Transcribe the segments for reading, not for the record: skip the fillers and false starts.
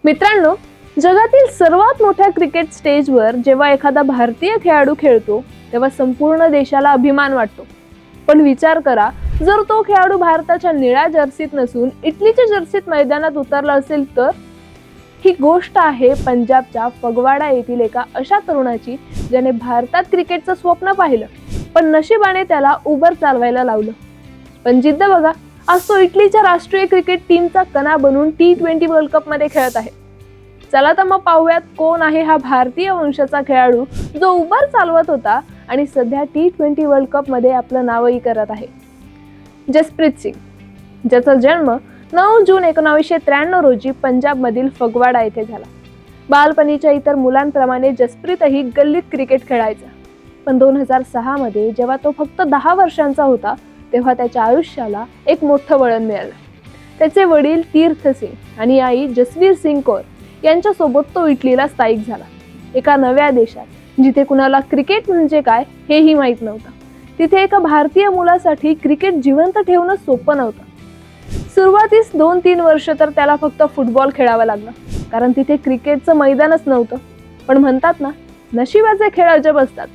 मित्रांनो, जगातील सर्वात मोठ्या क्रिकेट स्टेजवर जेव्हा एखादा भारतीय खेळाडू खेळतो तेव्हा संपूर्ण देशाला अभिमान वाटतो. पण विचार करा, जर तो खेळाडू भारताच्या निळ्या जर्सीत नसून इटलीच्या जर्सीत मैदानात उतरला असेल तर? ही गोष्ट आहे पंजाबच्या फगवाडा येथील एका अशा तरुणाची ज्याने भारतात क्रिकेटचं स्वप्न पाहिलं, पण नशिबाने त्याला उबर चालवायला लावलं. पण जिद्द बघा, आज तो इटलीच्या राष्ट्रीय क्रिकेट टीमचा कणा बनून T20 वर्ल्ड कप मध्ये खेळत आहे. चला तर मग पाहूयात कोण आहे हा भारतीय वंशाचा खेळाडू जो उबर चालवत होता आणि सध्या T20 वर्ल्ड कप मध्ये आपलं नावही करत आहे. जसप्रीत सिंग, ज्याचा जन्म 9 जून 1993 रोजी पंजाब मधील फगवाडा येथे झाला. बालपणीच्या इतर मुलांप्रमाणे जसप्रीतही गल्लीत क्रिकेट खेळायचा. पण 2006 मध्ये जेव्हा तो फक्त 10 वर्षांचा होता तेव्हा त्याच्या आयुष्याला एक मोठं वळण मिळालं. त्याचे वडील तीर्थ सिंग आणि आई जसवीर सिंग कौर यांच्यासोबत तो इटलीला स्थायिक झाला. एका नव्या देशात जिथे कुणाला क्रिकेट म्हणजे काय हेही माहीत नव्हतं. तिथे एका भारतीय मुलासाठी क्रिकेट जिवंत ठेवणं सोपं नव्हतं. सुरुवातीस 2-3 वर्ष तर त्याला फक्त फुटबॉल खेळावं लागलं, कारण तिथे क्रिकेटचं मैदानच नव्हतं. पण म्हणतात ना, नशिबाचे खेळ अजब असतात.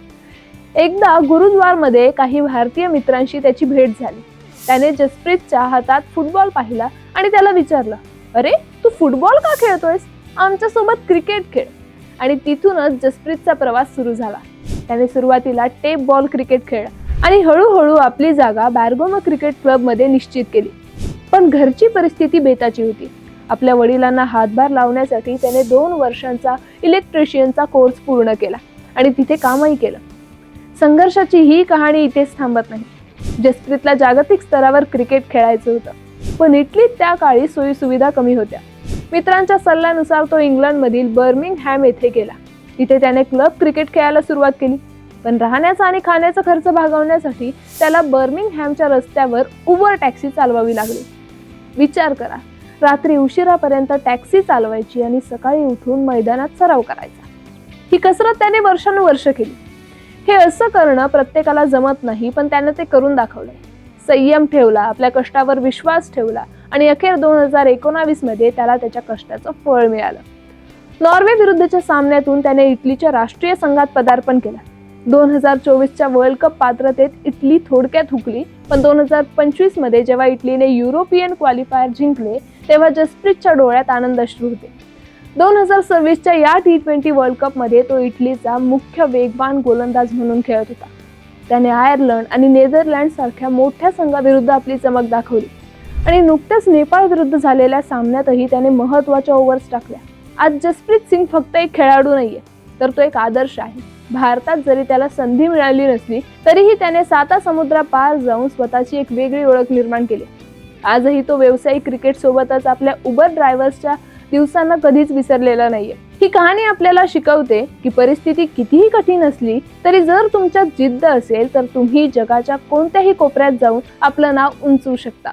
एकदा गुरुद्वारमध्ये काही भारतीय मित्रांशी त्याची भेट झाली. त्याने जसप्रीतच्या हातात फुटबॉल पाहिला आणि त्याला विचारलं, अरे तू फुटबॉल का खेळतोयस? आमच्यासोबत क्रिकेट खेळ. आणि तिथूनच जसप्रीतचा प्रवास सुरू झाला. त्याने सुरुवातीला टेप बॉल क्रिकेट खेळला आणि हळूहळू आपली जागा बॅरगोमा क्रिकेट क्लब मध्ये निश्चित केली. पण घरची परिस्थिती बेताची होती. आपल्या वडिलांना हातभार लावण्यासाठी त्याने 2 वर्षांचा इलेक्ट्रिशियनचा कोर्स पूर्ण केला आणि तिथे कामही केलं. संघर्षाची ही कहाणी इथेच थांबत नाही. जसप्रीतला जागतिक स्तरावर क्रिकेट खेळायचं होतं, पण इटलीत त्या काळी सोयी सुविधा कमी होत्या. मित्रांच्या सल्ल्यानुसार तो इंग्लंडमधील बर्मिंगहॅम येथे गेला. तिथे त्याने क्लब क्रिकेट खेळायला सुरुवात केली. पण राहण्याचा आणि खाण्याचा खर्च भागवण्यासाठी त्याला बर्मिंगहॅमच्या रस्त्यावर उबर टॅक्सी चालवावी लागली. विचार करा, रात्री उशिरापर्यंत टॅक्सी चालवायची आणि सकाळी उठून मैदानात सराव करायचा. ही कसरत त्याने वर्षानुवर्ष केली. हे असं करणं प्रत्येकाला जमत नाही, पण त्याने ते करून दाखवलंय. संयम ठेवला, आपल्या कष्टावर विश्वास ठेवला आणि अखेर 2019 मध्ये त्याला त्याच्या कष्टाचं फळ मिळालं. नॉर्वे विरुद्धच्या सामन्यातून त्याने इटलीच्या राष्ट्रीय संघात पदार्पण केलं. 2024च्या वर्ल्ड कप पात्रतेत इटली थोडक्यात हुकली, पण 2025 मध्ये जेव्हा इटलीने युरोपियन क्वालिफायर जिंकले तेव्हा जसप्रीतच्या डोळ्यात आनंद अश्रू होते. 2026च्या या T20 वर्ल्ड कप मध्ये तो इटलीचा मुख्य वेगवान गोलंदाज म्हणून खेळत होता. त्याने आयर्लंड आणि नेदरलँड सारख्या मोठ्या संघाविरुद्ध आपली चमक दाखवली आणि नुकत्याच नेपाळ विरुद्ध झालेल्या सामन्यातही त्याने महत्त्वाच्या ओव्हर्स टाकल्या. आज जसप्रीत सिंग फक्त एक खेळाडू नाहीये, तर तो एक आदर्श आहे. भारतात जरी त्याला संधी मिळाली नसली तरीही त्याने 7 समुद्रापार जाऊन स्वतःची एक वेगळी ओळख निर्माण केली. आजही तो व्यावसायिक क्रिकेट सोबतच आपल्या उबर ड्रायव्हर्सच्या दिवसांना कधीच विसरलेला नाहीये. ही कहाणी आपल्याला शिकवते की परिस्थिती कितीही कठीण असली तरी जर तुमच्यात जिद्द असेल तर तुम्ही जगाच्या कोणत्याही कोपऱ्यात जाऊन आपलं नाव उंचवू शकता.